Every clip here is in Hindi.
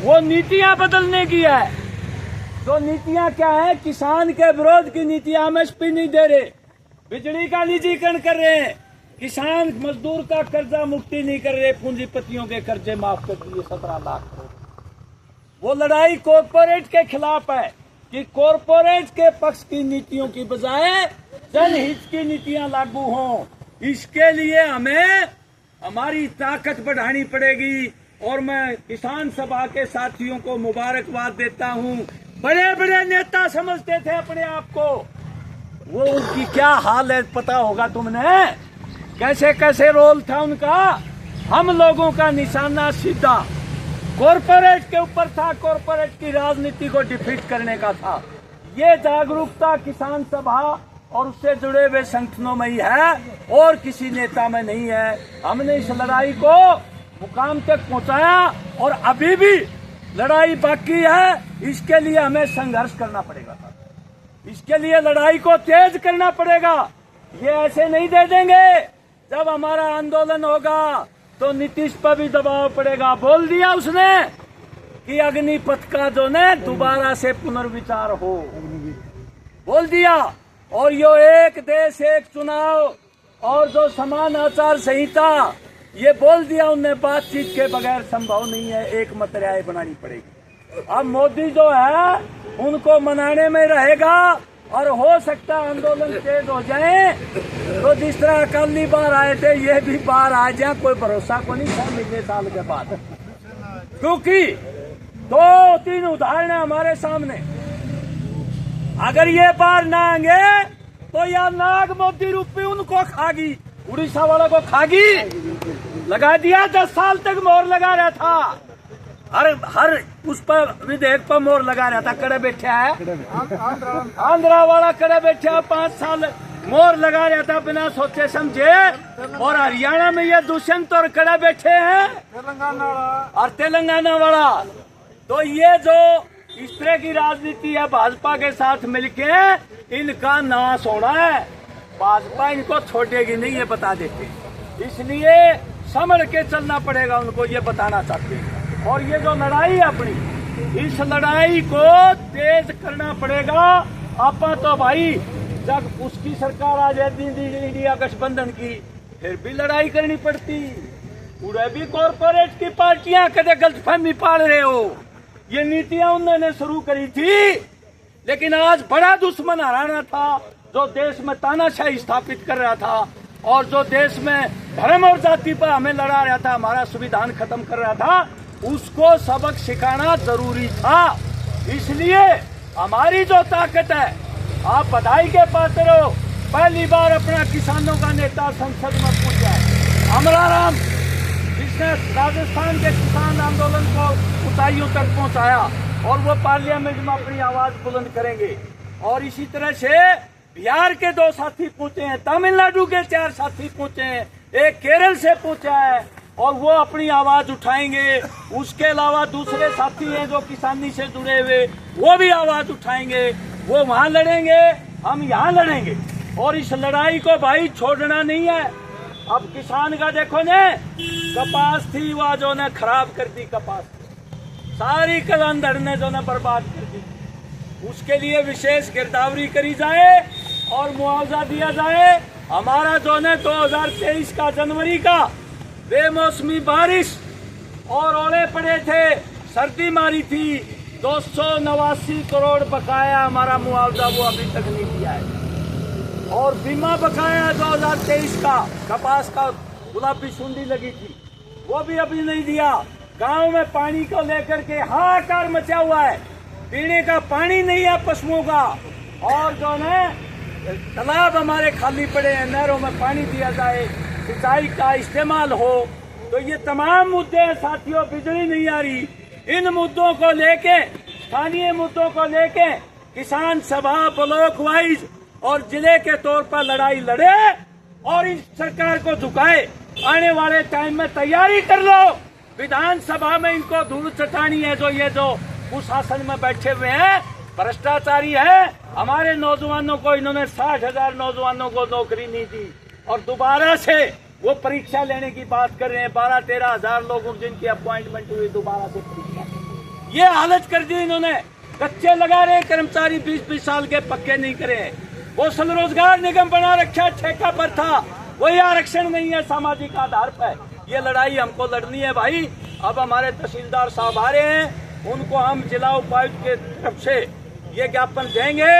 वो नीतियां बदलने की है। तो नीतियां क्या है? किसान के विरोध की नीतियां। एमएसपी नहीं दे रहे, बिजली का निजीकरण कर रहे हैं, किसान मजदूर का कर्जा मुक्ति नहीं कर रहे, पूंजीपतियों के कर्जे माफ कर दिए 17 लाख करोड़। वो लड़ाई कॉरपोरेट के खिलाफ है कि कॉरपोरेट के पक्ष की नीतियों की बजाय जनहित की नीतियां लागू हों। इसके लिए हमें हमारी ताकत बढ़ानी पड़ेगी। और मैं किसान सभा के साथियों को मुबारकबाद देता हूं। बड़े बड़े नेता समझते थे अपने आप को, वो उनकी क्या हाल है पता होगा तुमने, कैसे कैसे रोल था उनका। हम लोगों का निशाना सीधा कॉरपोरेट के ऊपर था, कॉरपोरेट की राजनीति को डिफीट करने का था। ये जागरूकता किसान सभा और उससे जुड़े हुए संगठनों में ही है और किसी नेता में नहीं है। हमने इस लड़ाई को मुकाम तक पहुंचाया और अभी भी लड़ाई बाकी है। इसके लिए हमें संघर्ष करना पड़ेगा, इसके लिए लड़ाई को तेज करना पड़ेगा। ये ऐसे नहीं दे देंगे। जब हमारा आंदोलन होगा तो नीतीश पर भी दबाव पड़ेगा। बोल दिया उसने कि अग्निपथ का जो ने दोबारा से पुनर्विचार हो, बोल दिया। और यो एक देश एक चुनाव और जो समान आचार संहिता, ये बोल दिया उनने, बातचीत के बगैर संभव नहीं है, एक मत राय बनानी पड़ेगी। अब मोदी जो है उनको मनाने में रहेगा और हो सकता है आंदोलन तेज हो जाए तो जिस तरह अकाली बार आए थे ये भी बार आ जाए, कोई भरोसा को नहीं था मिलने साल के बाद। क्योंकि 2-3 उदाहरण हमारे सामने, अगर ये बार ना आएंगे तो या नाग मोदी रूपी उनको खागी, उड़ीसा वालों को खागी। लगा दिया 10 साल तक मोहर लगा रहा था, हर उस पर विधेयक पर मोहर लगा रहा था। कड़े बैठे है आंध्रा वाला, कड़े बैठे 5 साल मोहर लगा रहा था बिना सोचे समझे। और हरियाणा में ये दुष्यंत और कड़े बैठे हैं, तेलंगाना वाला। तो ये जो इस तरह की राजनीति है भाजपा के साथ मिलके, इनका नाश होना है। भाजपा इनको छोड़ेगी नहीं, ये बता देते। इसलिए संभल के चलना पड़ेगा उनको, ये बताना चाहते हैं। और ये जो लड़ाई है अपनी, इस लड़ाई को तेज करना पड़ेगा। आपा तो भाई जब उसकी सरकार आ जाती इंडिया गठबंधन की, फिर भी लड़ाई करनी पड़ती। पूरे भी कॉरपोरेट की पार्टियां कदे गलतफहमी पाल रहे हो। ये नीतियां उन्होंने शुरू करी थी, लेकिन आज बड़ा दुश्मन हराना था जो देश में तानाशाही स्थापित कर रहा था और जो देश में धर्म और जाति पर हमें लड़ा रहा था, हमारा संविधान खत्म कर रहा था, उसको सबक सिखाना जरूरी था। इसलिए हमारी जो ताकत है, आप बधाई के पात्र हो, पहली बार अपना किसानों का नेता संसद में पहुंचा है। अमराराम, जिसने राजस्थान के किसान आंदोलन को ऊंचाइयों तक पहुंचाया, और वो पार्लियामेंट में अपनी आवाज बुलंद करेंगे। और इसी तरह से बिहार के 2 साथी पहुंचे हैं, तमिलनाडु के 4 साथी पहुंचे हैं, एक केरल से पहुंचा है और वो अपनी आवाज उठाएंगे। उसके अलावा दूसरे साथी हैं जो किसानी से जुड़े हुए, वो भी आवाज उठाएंगे। वो वहां लड़ेंगे, हम यहाँ लड़ेंगे। और इस लड़ाई को भाई छोड़ना नहीं है। अब किसान का देखो ने, कपास थी वह जो ने खराब कर दी, कपास सारी कलंदर ने जो ने बर्बाद कर दी। उसके लिए विशेष गिरदावरी करी जाए और मुआवजा दिया जाए। हमारा जो ने 2023 का जनवरी का बेमौसमी बारिश और ओले पड़े थे, सर्दी मारी थी, 289 करोड़ बकाया हमारा मुआवजा, वो अभी तक नहीं दिया है। और बीमा बकाया 2023 का, कपास का गुलाबी सुंडी लगी थी, वो भी अभी नहीं दिया। गांव में पानी को लेकर के हाहाकार मचा हुआ है, पीने का पानी नहीं है पशुओं का। और जो है तालाब हमारे खाली पड़े हैं, नहरों में पानी दिया जाए, सिंचाई का इस्तेमाल हो। तो ये तमाम मुद्दे हैं साथियों। बिजली नहीं आ रही, इन मुद्दों को लेके, स्थानीय मुद्दों को लेके किसान सभा ब्लॉक वाइज और जिले के तौर पर लड़ाई लड़े और इस सरकार को झुकाए। आने वाले टाइम में तैयारी कर लो, विधानसभा में इनको धूल चटानी है। जो ये जो कुशासन में बैठे हुए हैं, भ्रष्टाचारी है। हमारे नौजवानों को इन्होंने 60,000 नौजवानों को नौकरी नहीं दी और दोबारा से वो परीक्षा लेने की बात कर रहे हैं। 12-13 हजार लोगों जिनकी अपॉइंटमेंट हुई, दोबारा से परीक्षा। ये हालत कर दी इन्होंने। कच्चे लगा रहे कर्मचारी 20-20 साल के, पक्के नहीं करे। कौशल रोजगार निगम बना रखा, ठेका पर था, वही आरक्षण नहीं है सामाजिक आधार पर। ये लड़ाई हमको लड़नी है भाई। अब हमारे तहसीलदार साहब आ रहे हैं, उनको हम जिला उपायुक्त के तरफ से ये ज्ञापन देंगे।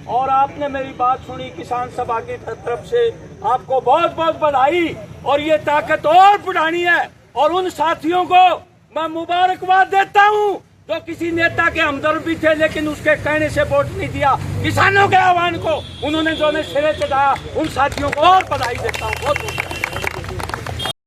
और आपने मेरी बात सुनी किसान सभा की तरफ से, आपको बहुत बहुत बधाई। और ये ताकत और बढ़ानी है। और उन साथियों को मैं मुबारकबाद देता हूँ जो किसी नेता के हमदर्द भी थे, लेकिन उसके कहने से वोट नहीं दिया। किसानों के आह्वान को उन्होंने जो सिरे चढ़ाया, उन साथियों को और बधाई देता हूँ। बहुत बहुत